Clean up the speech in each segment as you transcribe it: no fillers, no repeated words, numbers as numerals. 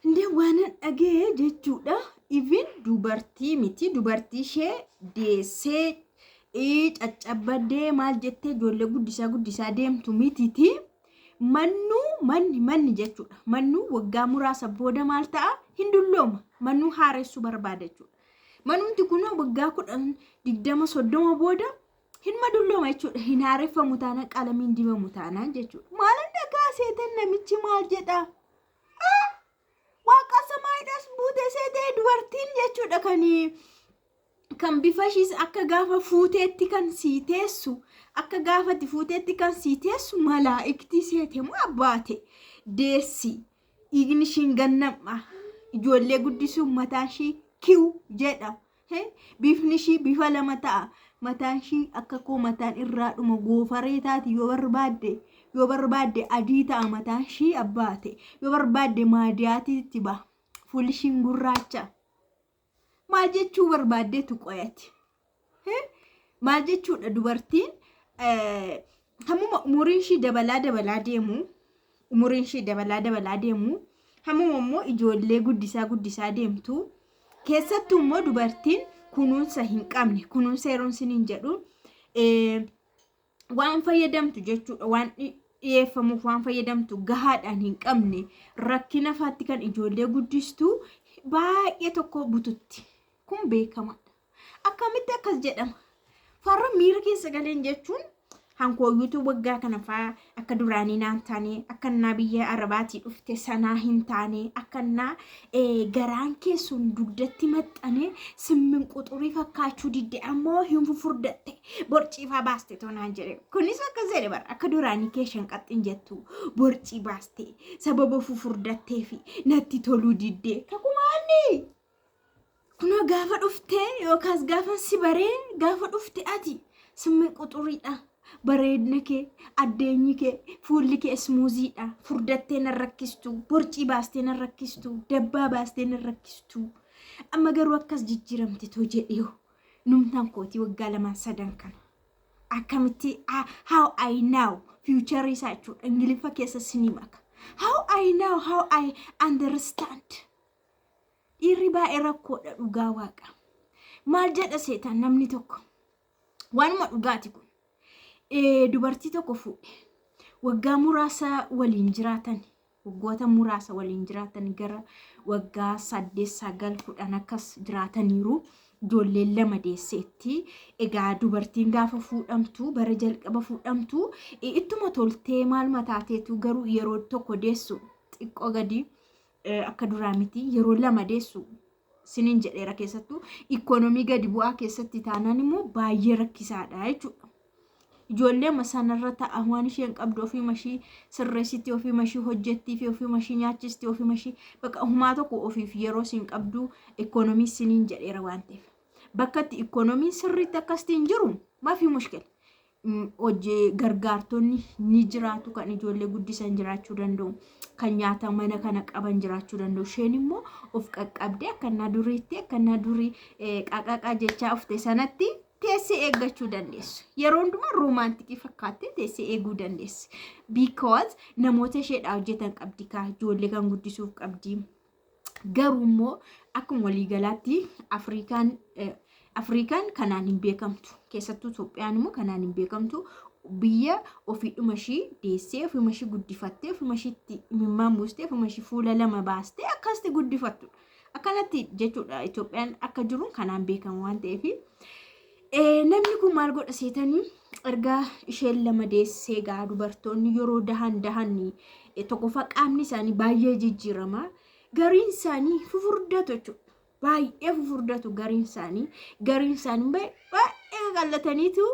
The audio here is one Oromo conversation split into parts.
Inde waanan dhagee jechuudha. Even dubartii miti dubartii ishee deessee caccabbaddee maal jettee ijoollee guddisaa deemtu mititi. Manni jechuudha. Mannu waggaa muraasa booda maal ta'a? Hin dullooma. Mannu haaressuu barbaada jechuudha. Manumti kun waggaa 10, 20, 30 booda hin madullooma jechuudha. Hin haareffamu taana qalamiin dibamu taana jechuudha. Maalan dhagaa seetan namichi maal jedhaa? Waaqa samaayidhaas buutee seetee dubartiin jechuudha kan bifa ishiis akka gaafa fuuteetti kan sii teessu akka gaafatti fuuteetti kan sii teessu malaa'iktii seete moo abbaate deessi dhiigni ishiin gannama ijoollee guddisuun mataan ishii kiw jedha bifni ishii bifa lama ta'a mataan ishii akka koo mataan irraa dhuma goofaree taati yoo barbaadde adii ta'a mataan ishii abbaate yoo barbaadde maadiyaatiitti ba'a fuulli ishiin gurraacha maal jechuu barbaaddeetu qoyati maal jechuudha dubartiin hammuma umuriin ishii dabalaa deemu hammuma immoo ijoollee guddisaa deemtu keessattuu immoo dubartiin kunuunsa hin qabne kunuunsa yeroon siniin jedhu waan fayyadamtu jechuudha waan dhiyeeffamuuf waan fayyadamtu gahaadhaan hin qabne rakkina faatti kan ijoollee guddistu baay'ee tokko bututti kun beekamaadha. Akkamitti akkas jedhama? Farra miira keessa galeen jechuun hankooyyuutu waggaa kana faa akka duraanii naan taane akka naa biyya arabaatii dhufte sanaa hin taane akka naa garaan keessuun dugdatti maxxane simmin quxurii fakkaachuu didde ammoo hin fufurdatte borciifaa baaste toonaan jedhe kunis akka jedhe bara akka duraanii keeshan qaxxin jettu borcii baaste sababa fufurdattee fi natti toluu didde kakumaanni kuna gaafa dhufte yookaas gaafa si baree gaafa dhufte ati simmin quxuriidha. Bareedna kee addeenyi kee fuulli kee smuuziidha furdattee na rakkistu borcii baastee na rakkistu dabbaa baastee na rakkistu amma garuu akkas jijjiiramte too jedhee numtaan kooti waggaa 2-3 kana akkamitti how I know future isaa jechuudha ingiliffa keessa sinimaka how I understand dhiirri baay'ee rakkoodha dhugaa waaqa maal jedha seetaan namni tokko waanuma dhugaati kun dubartii tokko fuudhe waggaa muraasa waliin jiraatan waggoota muraasa waliin jiraatan gara waggaa 8-9 akkas jiraataniiru ijoolleen 2 deesseetti egaa dubartiin gaafa fuudhamtu bara jalqaba fuudhamtu ittuma toltee maal mataateetu garuu yeroo tokko deessu xiqqoo gadi akka duraa miti yeroo 2 deessu sinin jedheera keessattuu ikoonomii gadi bu'aa keessatti taanaan immoo baay'ee rakkisaadha jechuudha. Ijoollee masanarra ta'a waan isheen qabdu ofii mashii sirreessitti ofii mashii hojjetti fi ofii mashii nyaachisti ofii mashii bakka humaa tokko ofiif yeroo sin qabdu ikoonomii siniin jedheera waan ta'eef bakkatti ikoonomii sirriitti akkasiin jiru maafi mushkil hojii gargaartonni ni jiraatu kan ijoollee guddisan jiraachuu danda'u kan nyaata mana kana qaban jiraachuu danda'u isheen immoo of qaqqabdee akkannaa duriitti akkannaa durii qaqaqaa jechaa ufte sanatti teessee eeggachuu dandeessu. Yeroo hundumaa roomaantikii fakkaattee teessee eeguu dandeessi. Because namoota isheedhaa hojjetan qabdi kaa ijoollee kan guddisuuf qabdi. Garuu immoo akkuma waliigalaatti Afrikaan kanaan hin beekamtu. Keessattuu Itoophiyaan immoo kanaan hin beekamtu. Biyya ofiidhuma ishii deessee ofiidhuma ishii guddifattee ofiidhuma ishiitti imimmaan buustee ofiidhuma ishii fuula 2 baastee akkasitti guddifattu. Akkanatti jechuudha Itoophiyaan akka jiru kanaan beekamu waan ta'eef. Namni kun maal godha seetanii erga isheen 2 deessee gaa dubartoonni yeroo dahan tokkoffaa qaamni isaanii baay'ee jijjiirama gariin isaanii fufurdatu jechuudha baay'ee fufurdatu gariin isaanii baay'ee qallataniitu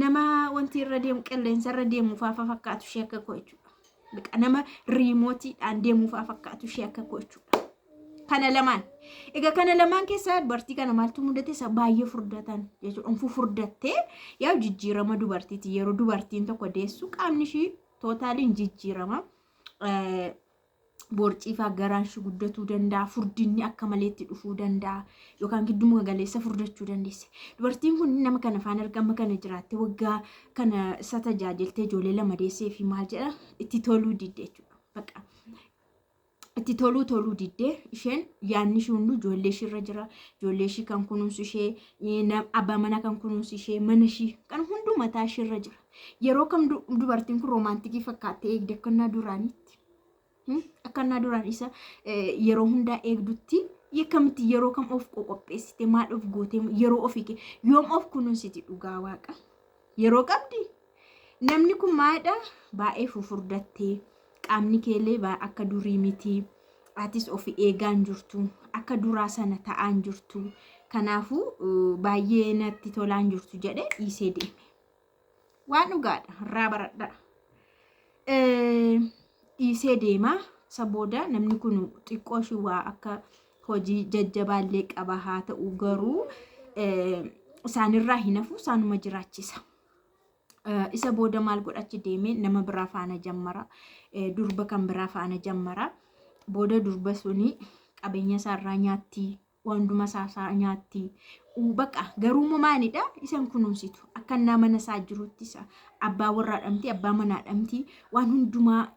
nama wanti irra deemu qilleensa irra deemu faafa fakkaatu ishee akka koo jechuudha nama riimootiidhaan deemu faafa fakkaatu ishee akka koo jechuudha. Kana lamaan keessaa dubartii kana maaltu mudate isa baay'ee furdatan jechuudha furdattee yaa jijjiirama dubartiiti yeroo dubartiin tokko deessu qaamni ishii tootaaliin jijjiirama borciifaa garaan ishii guddatuu danda'a furdinni akka maleetti dhufuu danda'a yookaan gidduma galeessa furdachuu dandeesse dubartiin kun nama kana afaan argama kana jiraatte waggaa kana isa tajaajiltee ijoollee 2 deessee fi maal jedha itti toluu didde jechuudha baqa itti toluu diddee isheen yaanni ishee hundu ijoollee ishee irra jira. Ijoollee ishee kan kunuunsu ishee, abbaa manaa kan kunuunsu ishee, mana ishee kan hundu mataa ishee irra jira. Yeroo kam dubartiin kun roomaantikii fakkaattee eegde akkannaa duraanitti. Akkannaa duraan isa yeroo hundaa eegdutti akkamitti yeroo kam of qopheessite maal of goote yeroo ofii yoom of kunuunsiti dhugaa waaqa yeroo qabdi. Namni kun maadha baay'ee fufurdattee qaamni keellee akka durii miti. Atis ofii eegaan jirtu akka duraa sana ta'aan jirtu. Kanaafuu baay'ee natti tolaan jirtu jedhee dhiisee deeme. Waan dhugaadha irraa baradha. Dhiisee deema. Sabooda namni kun xiqqoo shiwaa akka hojii jajjabaallee qaba haa ta'u garuu isaanirraa hin hafu isaanuma jiraachisa. Isa booda maal godhachi deeme nama biraa faana jammara. Durba kan biraa faana jammara. Booda durba suni qabeenya isaarraa nyaatti. Wanduma isaa nyaatti. Baqa garuu maanidha isan kunuunsitu. Akka mana isaa jirutti isa abbaa warraa dhamti abbaa manaa dhamti waan hundumaa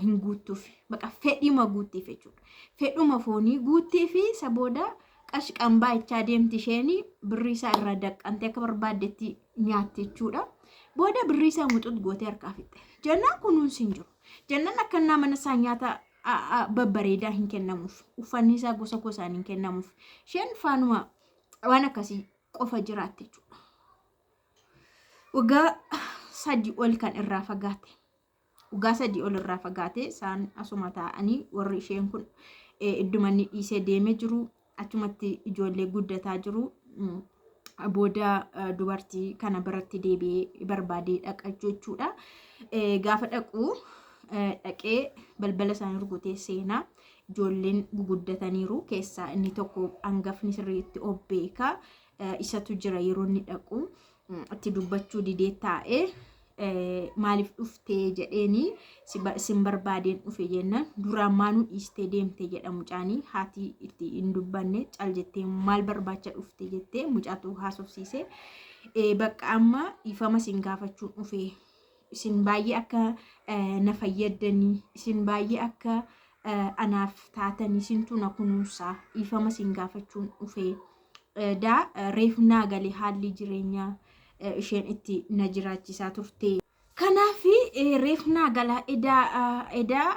hin guutuuf. Baqa fedhima guutteef jechuudha. Fedhuma foonii guutteef isa booda qashqambaa ichaa deemti isheen birrii isaa irraa daqqantee akka barbaaddetti nyaatti jechuudha. Booda birrii isaa muxut gootee harkaa fixxe. Jannaan kunuunsi hin jiru. Jannaan akka mana isaa nyaata babbareedaa hin kennamuuf. Uffanni isaa gosa gosaan hin kennamuuf. Isheen faanuma waan akkasii qofa jiraatte jechuudha. Waggaa 3 ol kan irraa fagaate. Waggaa 3 ol irraa fagaate isaan asuma taa'anii warri isheen kun iddumanni dhiisee deemee jiru. Achumatti ijoollee guddataa jiru. Booda dubartii kana biratti deebi'ee barbaadee dhaqa jechuudha. Gaafa dhaqu dhaqee balbala isaanii rukutee seenaa. Ijoolleen guguddataniiru keessaa inni tokko hangafni sirriitti of beeka. Isatu jira yeroo inni dhaqu itti dubbachuu didee taa'ee maaliif dhuftee jedheeni sin barbaadeen dhufe jennaan duraan maanuu dhiistee deemte jedha mucaanii haati itti hin dubbanne cal jettee maal barbaacha dhufte jettee mucaatu haasofsiise. Bakka amma ifama sin gaafachuun dhufe isin baay'ee akka na fayyadanii isin baay'ee akka anaaf taatanii isintu na kunuunsaa ifama sin gaafachuun dhufe reefu naa galee haalli jireenyaa isheen itti na jiraachisaa turte. Kanaaf reefu naa galaa edaa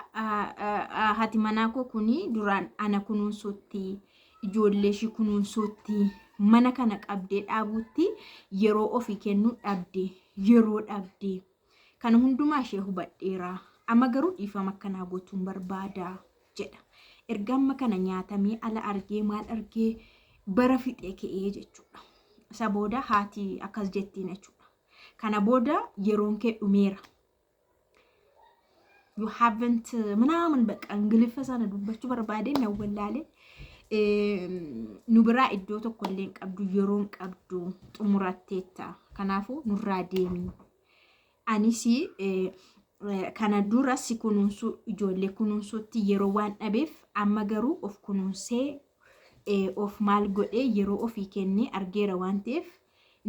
haati manaa koo kuni duraan ana kunuunsuutti ijoollee ishii kunuunsuutti mana kana qabdee dhaabuutti yeroo ofii kennuu dhabde yeroo dhabde kana hundumaa ishee hubadheera. Amma garuu dhiifama akkanaa gootuun barbaada jedha. Erga amma kana nyaatamee ala argee maal argee bara fixee ka'ee jechuudha. Isa booda haati akkas jettiin jechuudha. Kana booda yeroon kee dhumeera. You haven't ምናምን በቃ እንግሊፈ sana dubbachuu barbaadeen na wallaalee nu biraa iddoo tokko illee qabdu yeroon qabdu xumuratteetta. Kanaafuu nurraa deemi. Anis kana dura si kunuunsu ijoollee kunuunsuutti yeroo waan dhabeef amma garuu of kunuunsee of maal godhee yeroo ofii kennee argeera waan ta'eef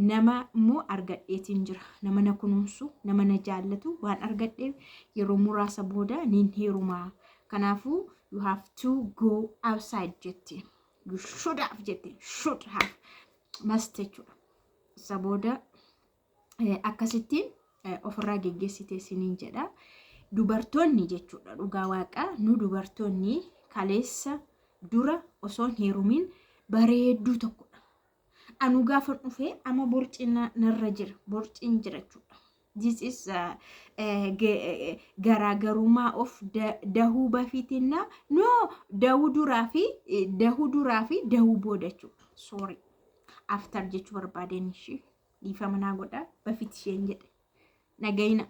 nama immoo argadheetiin jira. Nama na kunuunsu nama na jaallatu waan argadheef yeroo muraasa booda niin heerumaa. Kanaafuu you have to go outside jetti. You should have jetti. Should have. Must jechuudha. Isa booda akkasittiin ofirraa geggeessitee siniin jedha. Dubartoonni jechuudha dhugaa waaqaa nu dubartoonni kaleessa dura osoo hin heerumin bareedduu tokkodha. Anu gaafa dhufee amma borcina narra jira. Borcin jira jechuudha. This is garaagarummaa of dahuu bafiitinna no dahuu duraa fi dahuu booda jechuudha. Sorry. After jechuu barbaadeen ishee dhiifama naa godha bafiit isheen jedhe. Nagayna.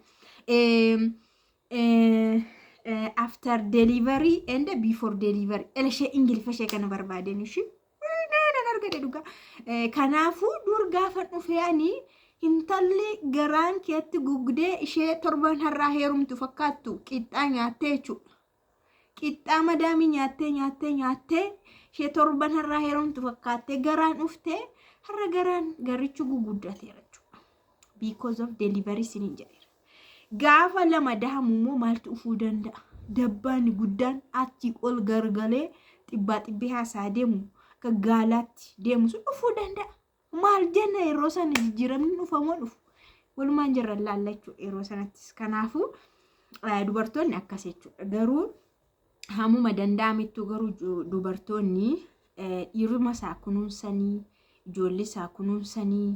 After delivery and before delivery. Elshee ingiliffa ishee kana barbaadeen ishee. Argate dhugaa. Kanaafuu dur gaafa dhufee ani intalli garaan keetti gugdee ishee torban har'aa heerumtu fakkaattu qixxaa nyaattee jechuudha. Qixxaa madaamii nyaattee ishee torban har'aa heerumtu fakkaattee garaan dhuftee har'a garaan garichu guguddateera jechuudha. Because of delivery sinin jedheera. Gaafa lama dahamu immoo maaltu dhufuu danda'a? dabbaan guddaan achi ol gargalee xibbaa xibbii haasaa deemu ka gaalaatti deemu sun dhufuu danda'a. Maal jenna yeroo sana jijjiiramni dhufamoo dhufu walumaan jirran laallachuu yeroo sanattis. Kanaafuu dubartoonni akkas jechuudha. Garuu hamuma danda'amettu garuu dubartoonni dhiiruma isaa kunuunsanii ijoollee isaa kunuunsanii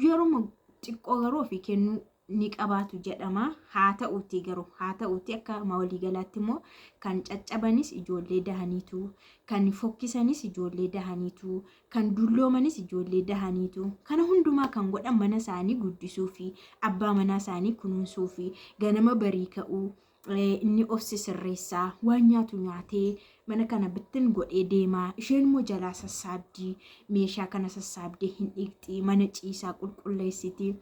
yeroo xiqqoo garuu ofii kennuu ni qabaatu jedhama. Haa ta'uuti akka walii galaatti immoo kan caccabanis ijoollee dahaniitu, kan fokkisanis ijoollee dahaniitu, kan dulloomanis ijoollee dahaniitu. Kana hundumaa kan godhan mana isaanii guddisuu fi abbaa manaa isaanii kunuunsuu fi ganama barii ka'uu, inni of sirreessaa, waan nyaatu nyaatee mana kana bittin godhee deemaa. Isheen immoo jalaa sassaabdii, meeshaa kana sassaabdee hin dhiqxii, mana ciisaa qulqulleessiti,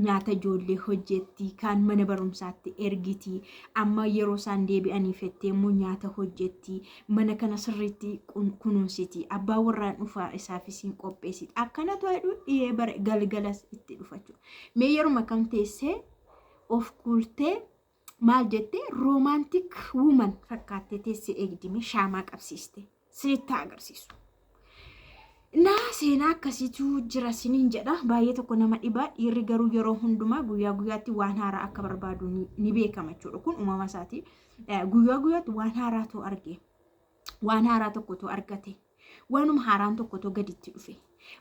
nyaata ijoollee hojjetti, kan mana barumsaatti ergiti. Amma yeroo isaan deebi'anii fettee immoo nyaata hojjetti, mana kana sirriitti kunuunsiti, abbaa warraan dhufaa isaafis hin qopheessiti. Akkanatu dhiyee galgalas itti dhufachu. Mee yeruma kam teessee of kuultee maal jettee romantic woman fakkaattee teessee eegdime shaamaa qabsiiste sinitti agarsiisu. Naa seenaa akkasiitu jira siniin jedha. Baay'ee tokko nama dhibaa. Dhiirri garuu yeroo hundumaa guyyaa guyyaatti waan haaraa akka barbaadu ni beekama jechuudha. Kun uumama isaati. Guyyaa guyyaatti waan haaraatu arge, waan haaraa tokkotu argate, waanuma haaraan tokkotu gaditti dhufe.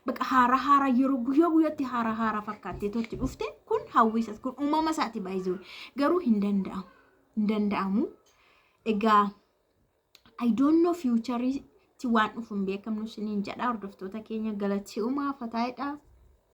Baqa haaraa yeroo guyyaa guyyaatti haaraa fakkaattee totti dhufte kun hawwiisas kun uumama isaati baay'ee. Garuu hin danda'amu. Egaa I don't know future waan dhufuun beekamnu siniin jedha. Hordoftoota keenya galatti uumaa fataayidha.